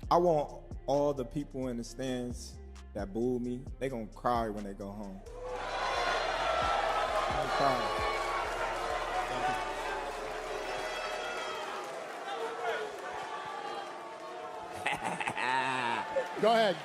I want all the people in the stands that booed me, they gonna cry when they go home. They gonna cry. Go ahead.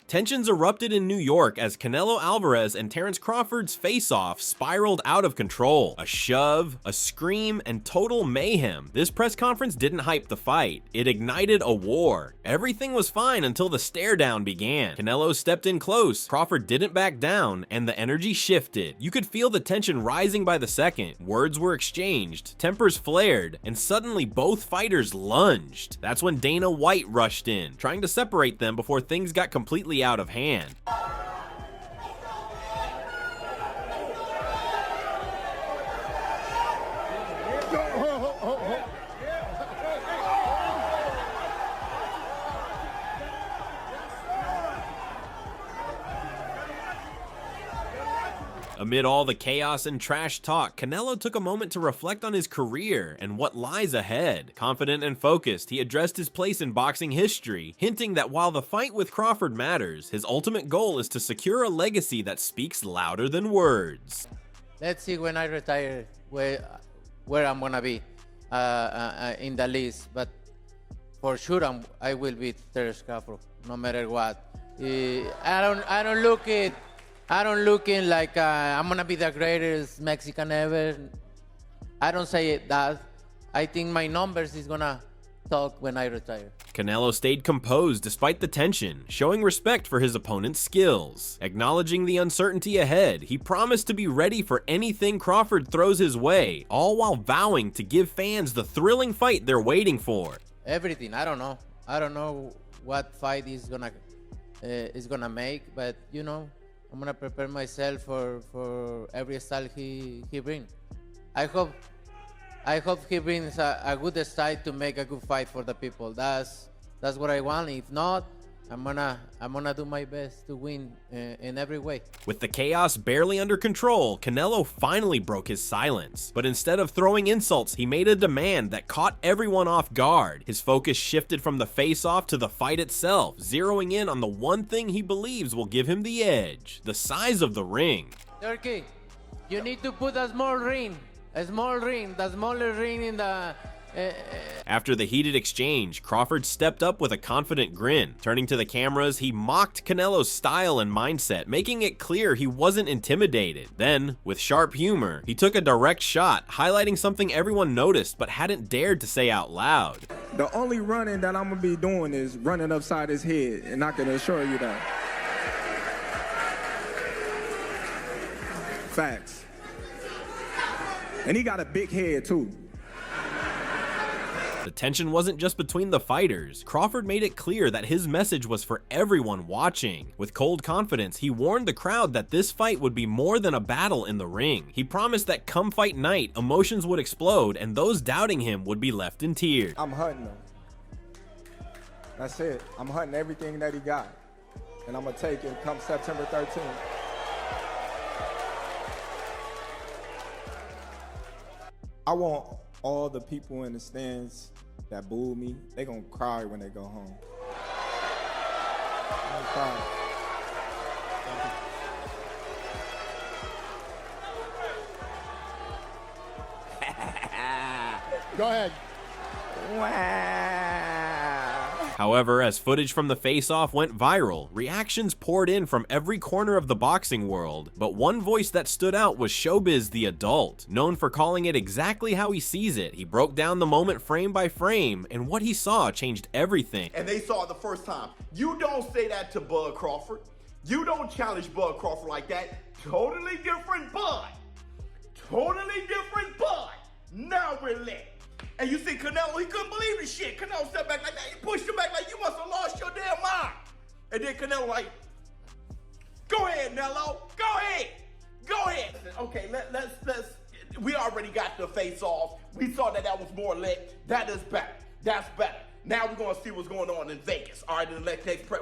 Tensions erupted in New York as Canelo Alvarez and Terence Crawford's face-off spiraled out of control. A shove, a scream, and total mayhem. This press conference didn't hype the fight. It ignited a war. Everything was fine until the stare-down began. Canelo stepped in close, Crawford didn't back down, and the energy shifted. You could feel the tension rising by the second. Words were exchanged, tempers flared, and suddenly both fighters lunged. That's when Dana White rushed in, trying to separate them before things got completely out of hand. Amid all the chaos and trash talk, Canelo took a moment to reflect on his career and what lies ahead. Confident and focused, he addressed his place in boxing history, hinting that while the fight with Crawford matters, his ultimate goal is to secure a legacy that speaks louder than words. Let's see when I retire where I'm gonna be in the list, but for sure I will beat Terence Crawford no matter what. I don't look in like I'm gonna be the greatest Mexican ever. I don't say that. I think my numbers is gonna talk when I retire. Canelo stayed composed despite the tension, showing respect for his opponent's skills. Acknowledging the uncertainty ahead, he promised to be ready for anything Crawford throws his way, all while vowing to give fans the thrilling fight they're waiting for. Everything, I don't know. I don't know what fight is gonna make, but you know, I'm gonna prepare myself for every style he brings. I hope he brings a good style to make a good fight for the people. That's what I want. If not, I'm gonna do my best to win in every way. With the chaos barely under control, Canelo finally broke his silence. But instead of throwing insults, he made a demand that caught everyone off guard. His focus shifted from the face-off to the fight itself, zeroing in on the one thing he believes will give him the edge: the size of the ring. Turkey, you need to put a small ring, the smaller ring in the... After the heated exchange, Crawford stepped up with a confident grin. Turning to the cameras, he mocked Canelo's style and mindset, making it clear he wasn't intimidated. Then, with sharp humor, he took a direct shot, highlighting something everyone noticed but hadn't dared to say out loud. The only running that I'm gonna be doing is running upside his head, and I can assure you that. Facts. And he got a big head too. The tension wasn't just between the fighters. Crawford made it clear that his message was for everyone watching. With cold confidence, he warned the crowd that this fight would be more than a battle in the ring. He promised that come fight night, emotions would explode and those doubting him would be left in tears. I'm hunting him. That's it. I'm hunting everything that he got. And I'm gonna take it come September 13th. I want all the people in the stands that booed me, they gonna cry when they go home. They gonna cry. Go ahead. However, as footage from the face-off went viral, reactions poured in from every corner of the boxing world. But one voice that stood out was Showbiz the adult. Known for calling it exactly how he sees it, he broke down the moment frame by frame, and what he saw changed everything. And they saw it the first time. You don't say that to Bud Crawford. You don't challenge Bud Crawford like that. Totally different Bud. Totally different Bud. Now we're lit. And you see Canelo, he couldn't believe the shit. Canelo stepped back like that. He pushed him back like, you must have lost your damn mind. And then Canelo like, go ahead, Nello. Go ahead. Go ahead. Okay, let's, we already got the face off. We saw that was more lit. That is better. That's better. Now we're going to see what's going on in Vegas. All right,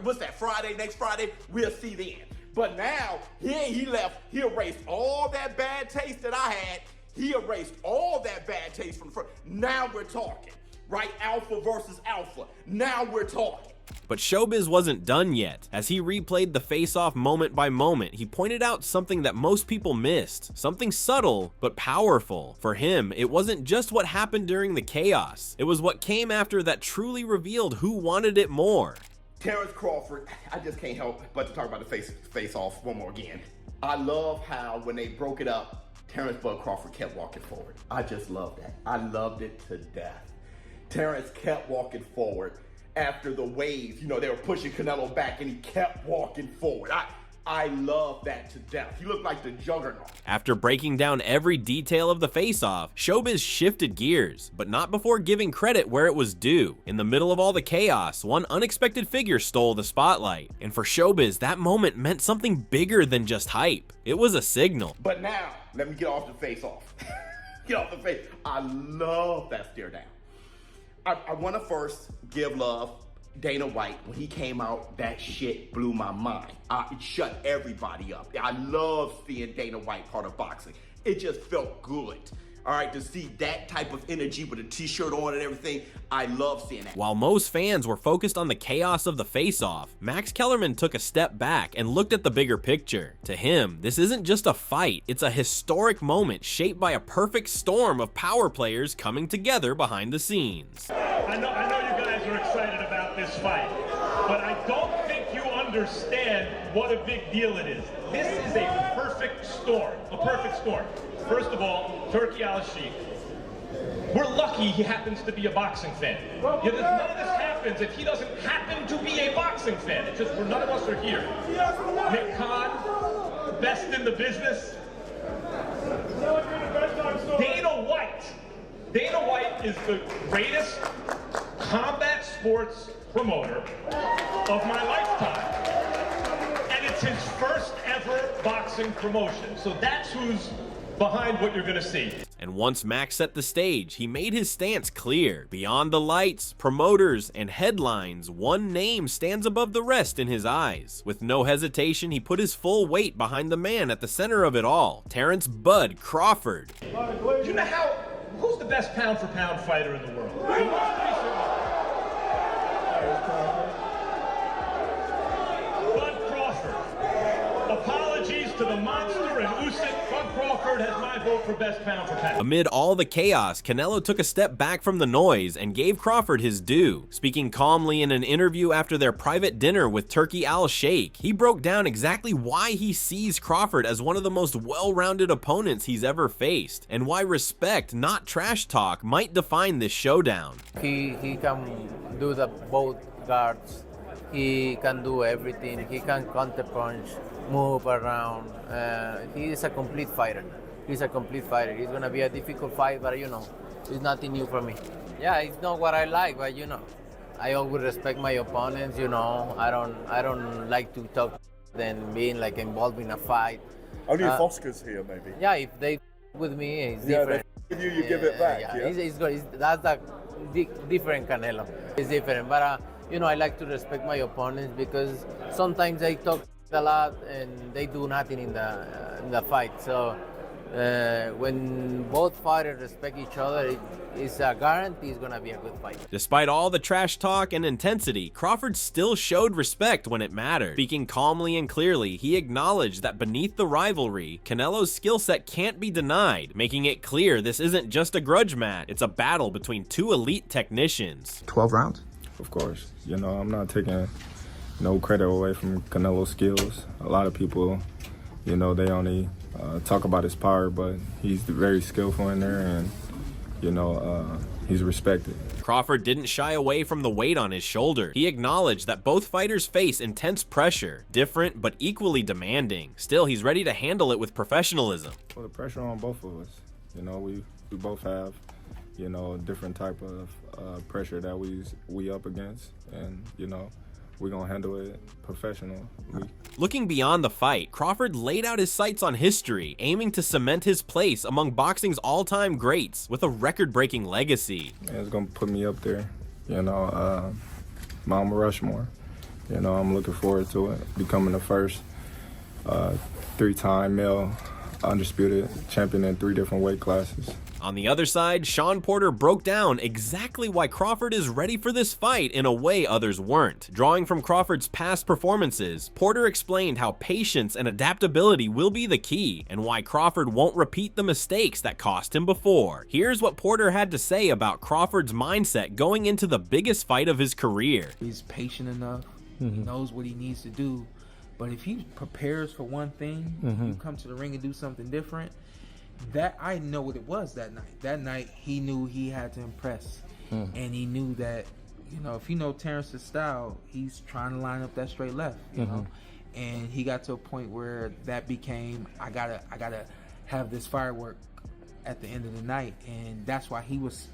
what's that, Friday? Next Friday? We'll see then. But now, he left. He erased all that bad taste that I had. He erased all that bad taste from the front. Now we're talking. right? Alpha versus alpha. Now we're talking. But Showbiz wasn't done yet. As he replayed the face-off moment by moment, he pointed out something that most people missed. Something subtle, but powerful. For him, it wasn't just what happened during the chaos. It was what came after that truly revealed who wanted it more. Terence Crawford, I just can't help but to talk about the face-off one more again. I love how when they broke it up, Terence Crawford kept walking forward. I just love that. I loved it to death. Terence kept walking forward. After the waves, you know, they were pushing Canelo back and he kept walking forward. I love that to death. He looked like the juggernaut. After breaking down every detail of the face-off, Showbiz shifted gears, but not before giving credit where it was due. In the middle of all the chaos, one unexpected figure stole the spotlight. And for Showbiz, that moment meant something bigger than just hype. It was a signal. But now, let me get off the face-off. Get off the face. I love that stare down. I want to first give love Dana White. When he came out, that shit blew my mind. It shut everybody up. I love seeing Dana White part of boxing. It just felt good. All right, to see that type of energy with a t-shirt on and everything, I love seeing that. While most fans were focused on the chaos of the face-off, Max Kellerman took a step back and looked at the bigger picture. To him, this isn't just a fight, it's a historic moment shaped by a perfect storm of power players coming together behind the scenes. I know you guys are excited about this fight, but I don't think you understand what a big deal it is. This is a perfect storm, First of all, Turki Al-Sheikh, we're lucky he happens to be a boxing fan. None of this happens if he doesn't happen to be a boxing fan. It's just none of us are here. Nick Khan, best in the business. Dana White is the greatest combat sports promoter of my lifetime. And it's his first ever boxing promotion. So that's who's behind what you're gonna see. And once Max set the stage, he made his stance clear. Beyond the lights, promoters, and headlines, one name stands above the rest in his eyes. With no hesitation, he put his full weight behind the man at the center of it all, Terence "Bud" Crawford. Do you know who's the best pound-for-pound fighter in the world? Bud Crawford. Apologies to the monster and Usyk. Bud Crawford has my vote for best pound-for-pound. Amid all the chaos, Canelo took a step back from the noise and gave Crawford his due. Speaking calmly in an interview after their private dinner with Turki Al-Sheikh, he broke down exactly why he sees Crawford as one of the most well-rounded opponents he's ever faced, and why respect, not trash talk, might define this showdown. He can do the both guards. He can do everything. He can counterpunch, move around. He is a complete fighter. He's gonna be a difficult fight, but it's nothing new for me. Yeah, it's not what I like, but I always respect my opponents. I don't like to talk than being like involved in a fight. Only if Oscar's here, maybe. Yeah, if they with me, it's different. If you give it back. Yeah. It's good. That's the different Canelo. It's different, but I like to respect my opponents because sometimes they talk a lot and they do nothing in the fight. So when both fighters respect each other, it's a guarantee it's gonna be a good fight. Despite all the trash talk and intensity, Crawford still showed respect when it mattered. Speaking calmly and clearly, he acknowledged that beneath the rivalry, Canelo's skill set can't be denied, making it clear this isn't just a grudge match, it's a battle between two elite technicians. 12 rounds? Of course. I'm not taking no credit away from Canelo's skills. A lot of people, they only talk about his power, but he's very skillful in there, and he's respected. Crawford didn't shy away from the weight on his shoulder. He acknowledged that both fighters face intense pressure, different but equally demanding. Still, he's ready to handle it with professionalism. Well, the pressure on both of us. We both have, a different type of pressure that we up against, and we're gonna handle it professionally. Looking beyond the fight, Crawford laid out his sights on history, aiming to cement his place among boxing's all-time greats with a record-breaking legacy. It's gonna put me up there, Mount Rushmore. I'm looking forward to it, becoming the first three-time male undisputed champion in 3 different weight classes. On the other side, Shawn Porter broke down exactly why Crawford is ready for this fight in a way others weren't. Drawing from Crawford's past performances, Porter explained how patience and adaptability will be the key, and why Crawford won't repeat the mistakes that cost him before. Here's what Porter had to say about Crawford's mindset going into the biggest fight of his career. He's patient enough, he knows what he needs to do, but if he prepares for one thing, you come to the ring and do something different, that I know what it was that night. That night he knew he had to impress, and he knew that, you know, if you know Terence's style, he's trying to line up that straight left, you know, and he got to a point where that became, I gotta have this firework at the end of the night, and that's what he was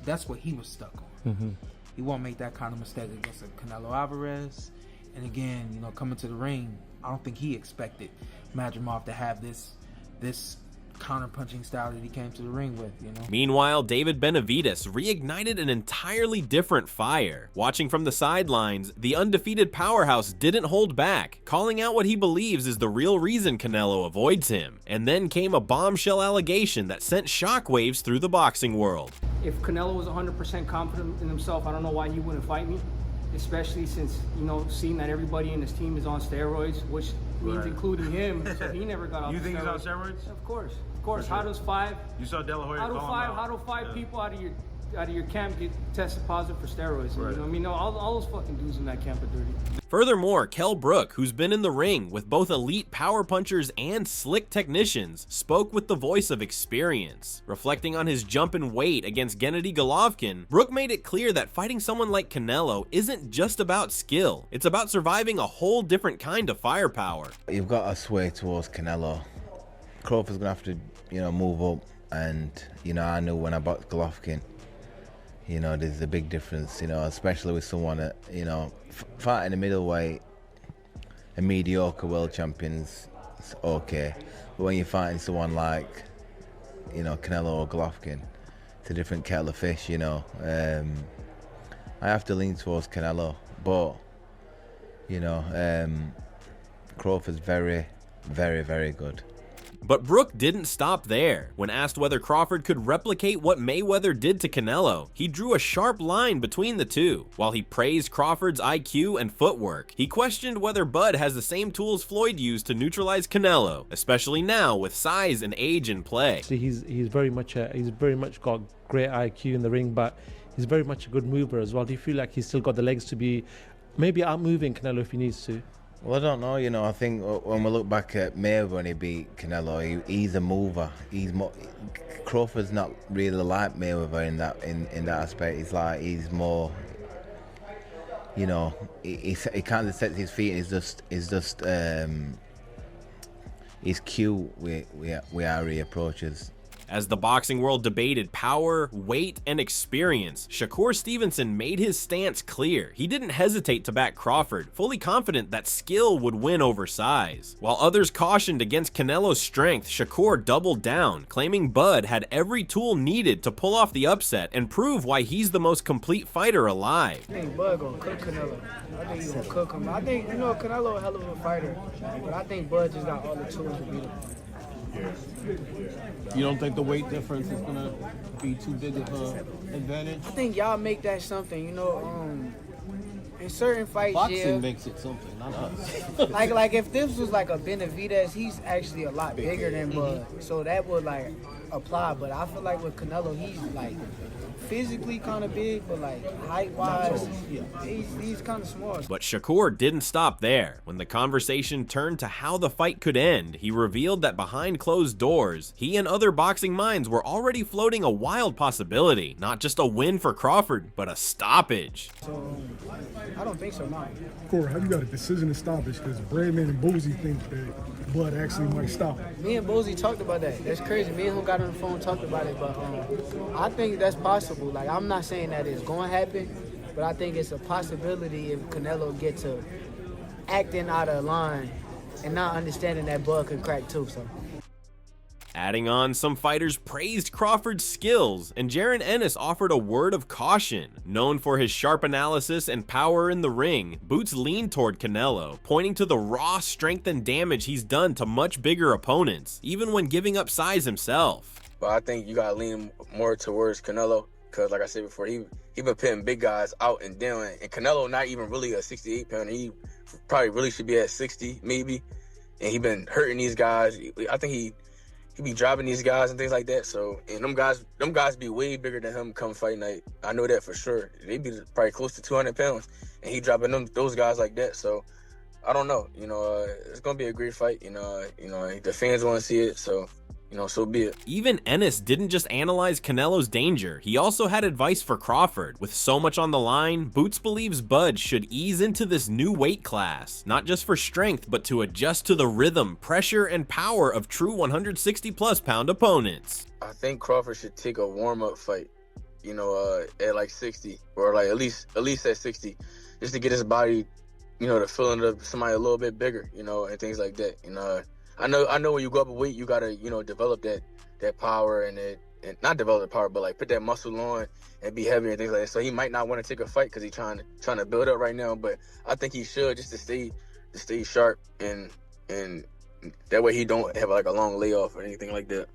stuck on. He won't make that kind of mistake against a Canelo Alvarez, and again, you know, coming to the ring, I don't think he expected Madrimov to have this counter-punching style that he came to the ring with, you know. Meanwhile, David Benavidez reignited an entirely different fire. Watching from the sidelines, the undefeated powerhouse didn't hold back, calling out what he believes is the real reason Canelo avoids him. And then came a bombshell allegation that sent shockwaves through the boxing world. If Canelo was 100% confident in himself, I don't know why he wouldn't fight me, especially since, you know, seeing that everybody in his team is on steroids, which means including him, so he never got off You the think steroids. he's on steroids? Of course. How does five? You saw De La Hoya How do call him out. five people out of your camp get tested positive for steroids? Right. You know, I mean, all those fucking dudes in that camp are dirty. Furthermore, Kell Brook, who's been in the ring with both elite power punchers and slick technicians, spoke with the voice of experience. Reflecting on his jump in weight against Gennady Golovkin, Brook made it clear that fighting someone like Canelo isn't just about skill, it's about surviving a whole different kind of firepower. You've got to sway towards Canelo. Crawford's gonna have to, you know, move up, and, you know, I knew when I boxed Golovkin, you know, there's a big difference, you know, especially with someone that, you know, fighting a middleweight, a mediocre world champion's okay, but when you're fighting someone like, you know, Canelo or Golovkin, it's a different kettle of fish, you know. I have to lean towards Canelo, but, you know, Crawford's very, very, very good. But Brook didn't stop there. When asked whether Crawford could replicate what Mayweather did to Canelo, he drew a sharp line between the two. While he praised Crawford's IQ and footwork, he questioned whether Bud has the same tools Floyd used to neutralize Canelo, especially now with size and age in play. He's very much got great IQ in the ring, but he's very much a good mover as well. Do you feel like he's still got the legs to be maybe outmoving Canelo if he needs to? Well, I don't know, you know, I think when we look back at Mayweather when he beat Canelo, he's a mover. Crawford's not really like Mayweather in that aspect. He's more, you know, he kind of sets his feet and he's cute with how he approaches. As the boxing world debated power, weight, and experience, Shakur Stevenson made his stance clear. He didn't hesitate to back Crawford, fully confident that skill would win over size. While others cautioned against Canelo's strength, Shakur doubled down, claiming Bud had every tool needed to pull off the upset and prove why he's the most complete fighter alive. I think Bud gonna cook Canelo. I think he's gonna cook him. I think, you know, Canelo a hell of a fighter, but I think Bud just got all the tools to beat him. You don't think the weight difference is gonna be too big of an advantage? I think y'all make that something, you know, in certain fights, boxing makes it something, not us. like if this was like a Benavidez, he's actually a lot bigger than Bud, so that would like apply. But I feel like with Canelo, he's like physically kind of big, but like height-wise, he's kind of small. But Shakur didn't stop there. When the conversation turned to how the fight could end, he revealed that behind closed doors, he and other boxing minds were already floating a wild possibility. Not just a win for Crawford, but a stoppage. So, I don't think so, no. Corey, how you got a decision to stoppage? Because Bradman and Boozy think that Bud actually might stop it. Me and Boozy talked about that. That's crazy. Me and him got on the phone and talked about it, but I think that's possible. Like, I'm not saying that it's going to happen, but I think it's a possibility if Canelo gets to acting out of line and not understanding that Bud can crack too. So. Adding on, some fighters praised Crawford's skills, and Jaron Ennis offered a word of caution. Known for his sharp analysis and power in the ring, Boots leaned toward Canelo, pointing to the raw strength and damage he's done to much bigger opponents, even when giving up size himself. but I think you gotta lean more towards Canelo, because like I said before, he been putting big guys out and down, and Canelo not even really a 68 pounder. He probably really should be at 60 maybe, and he been hurting these guys. I think he be dropping these guys and things like that. So, and them guys be way bigger than him come fight night. I know that for sure. They be probably close to 200 pounds, and he dropping those guys like that. So, I don't know. It's gonna be a great fight. The fans want to see it. So, so be it. Even Ennis didn't just analyze Canelo's danger, he also had advice for Crawford. With so much on the line, Boots believes Bud should ease into this new weight class, not just for strength, but to adjust to the rhythm, pressure, and power of true 160+ pound opponents. I think Crawford should take a warm-up fight, at like 60, or like at least at 60, just to get his body, to feeling of somebody a little bit bigger, and things like that. I know when you go up a weight, you gotta, develop that power and not develop the power, but like put that muscle on and be heavier and things like that. So he might not want to take a fight because he's trying to build up right now. But I think he should, just to stay sharp, and that way he don't have like a long layoff or anything like that.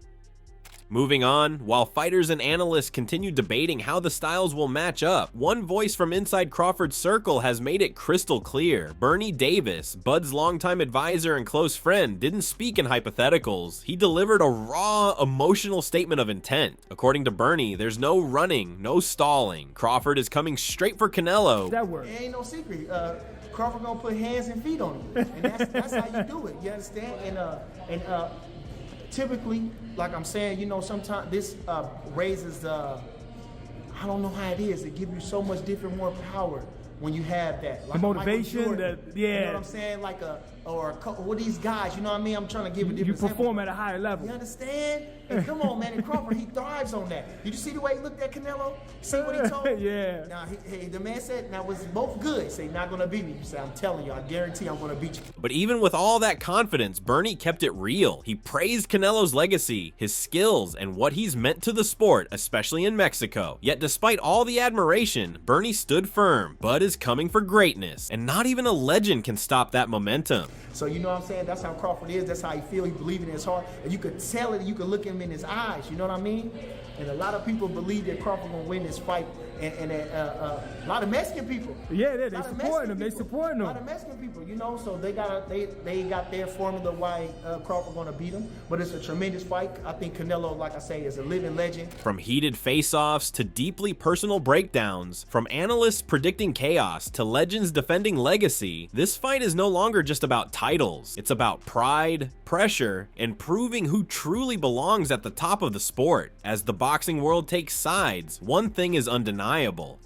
Moving on, while fighters and analysts continue debating how the styles will match up, one voice from inside Crawford's circle has made it crystal clear. Bernie Davis, Bud's longtime advisor and close friend, didn't speak in hypotheticals. He delivered a raw, emotional statement of intent. According to Bernie, there's no running, no stalling. Crawford is coming straight for Canelo. That works. It ain't no secret. Crawford gonna put hands and feet on him, and that's how you do it. You understand? And typically, like I'm saying, sometimes this raises the, I don't know how it is, it gives you so much different, more power when you have that. Like the motivation, Jordan, yeah. You know what I'm saying? Like or a couple of these guys, you know what I mean? I'm trying to give a different You perform example. at a higher level. You understand? And come on, man, and Crawford, he thrives on that. Did you see the way he looked at Canelo? See what he told him? Yeah. Now, the man said, now, was both good. Say, not gonna beat me. You say, I'm telling you, I guarantee I'm gonna beat you. But even with all that confidence, Bernie kept it real. He praised Canelo's legacy, his skills, and what he's meant to the sport, especially in Mexico. Yet despite all the admiration, Bernie stood firm. Bud is coming for greatness, and not even a legend can stop that momentum. So you know what I'm saying? That's how Crawford is. That's how he feel. He believe in his heart. And you could tell it. You could look him in his eyes. You know what I mean? And a lot of people believe that Crawford gonna win this fight. And a lot of Mexican people. Yeah, they supporting him. They supporting him. A lot of Mexican people, so they got their formula why Crawford gonna beat him. But it's a tremendous fight. I think Canelo, like I say, is a living legend. From heated face-offs to deeply personal breakdowns, from analysts predicting chaos to legends defending legacy, this fight is no longer just about titles. It's about pride, pressure, and proving who truly belongs at the top of the sport. As the boxing world takes sides, one thing is undeniable.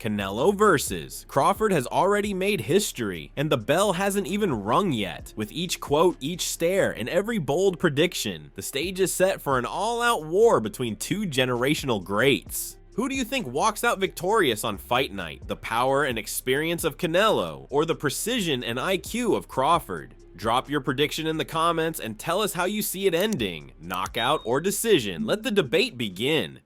Canelo versus. Crawford has already made history, and the bell hasn't even rung yet. With each quote, each stare, and every bold prediction, the stage is set for an all-out war between two generational greats. Who do you think walks out victorious on fight night? The power and experience of Canelo, or the precision and IQ of Crawford? Drop your prediction in the comments and tell us how you see it ending. Knockout or decision, let the debate begin.